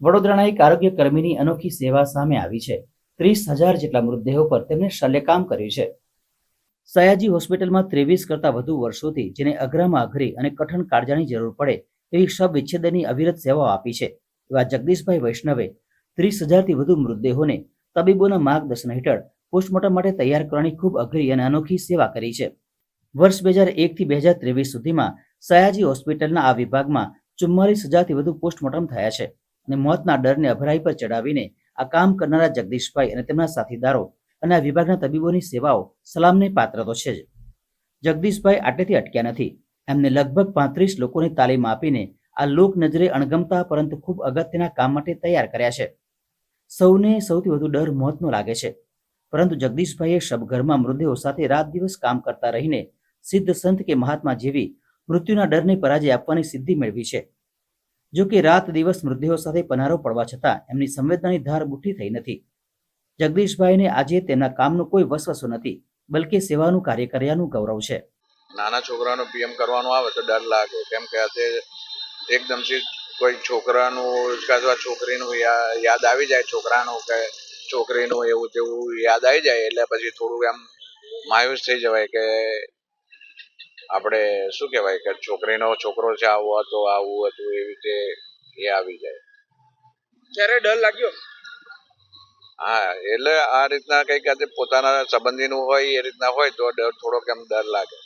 વડોદરાના એક આરોગ્ય કર્મીની અનોખી સેવા સામે આવી છે। 30,000 જેટલા મૃતદેહો પર તેમણે શલ્યકામ કર્યું છે। સયાજી હોસ્પિટલમાં 23 કરતાં વધુ વર્ષોથી જેને અઘરામાં અઘરી અને કઠણ કાળજાની જરૂર પડે એવી શબ વિચ્છેદનની અવિરત સેવાઓ આપી છે એવા જગદીશભાઈ વૈષ્ણવે 30,000થી વધુ મૃતદેહોને તબીબોના માર્ગદર્શન હેઠળ પોસ્ટમોર્ટમ માટે તૈયાર કરવાની ખૂબ અઘરી અને અનોખી સેવા કરી છે। વર્ષ 2001થી 2023 સુધીમાં સયાજી હોસ્પિટલના આ વિભાગમાં 44,000થી વધુ પોસ્ટમોર્ટમ થયા છે અને મોતના ડરને અભરાઈ પર ચડાવીને આ કામ કરનારા જગદીશભાઈ અને તેમના સાથીદારો અને આ વિભાગના તબીબોની સેવાઓ સલામને પાત્ર તો છે જ। જગદીશભાઈ આટલેથી અટક્યા નથી। એમને લગભગ 35 લોકોની તાલીમ આપીને આ લોક નજરે અણગમતા પરંતુ ખૂબ અગત્યના કામ માટે તૈયાર કર્યા છે। સૌને સૌથી વધુ ડર મોતનો લાગે છે, પરંતુ જગદીશભાઈએ શબઘરમાં મૃતદેહો સાથે રાત દિવસ કામ કરતા રહીને સિદ્ધ સંત કે મહાત્મા જેવી મૃત્યુના ડરને પરાજય આપવાની સિદ્ધિ મેળવી છે। જો કે રાત દિવસ મૃતદેહો સાથે પનારો પડવા છતાં એમની સંવેદનાની ધાર બુઠી થઈ નથી। જગદીશભાઈને આજે તેમના કામનો કોઈ વસવસો નથી, બલકે સેવાનું કાર્ય કર્યાનું ગૌરવ છે। નાના છોકરાનો પીએમ કરવાનું આવે તો ડર લાગે, કેમ કે આજે એકદમથી કોઈ છોકરાનું અથવા છોકરીનું યાદ આવી જાય, છોકરાનું કે છોકરીનું એવું તેવું યાદ આવી જાય એટલે પછી થોડું એમ માયુસ થઈ જવાય કે આપણે શું કહેવાય કે છોકરીનો છોકરો છે આવો હતો આવું હતું એવી રીતે એ આવી જાય। ક્યારે ડર લાગ્યો? હા, એટલે આ રીતના કઈક આજે પોતાના સંબંધીનું હોય એ રીતના હોય તો થોડોક એમ ડર લાગે।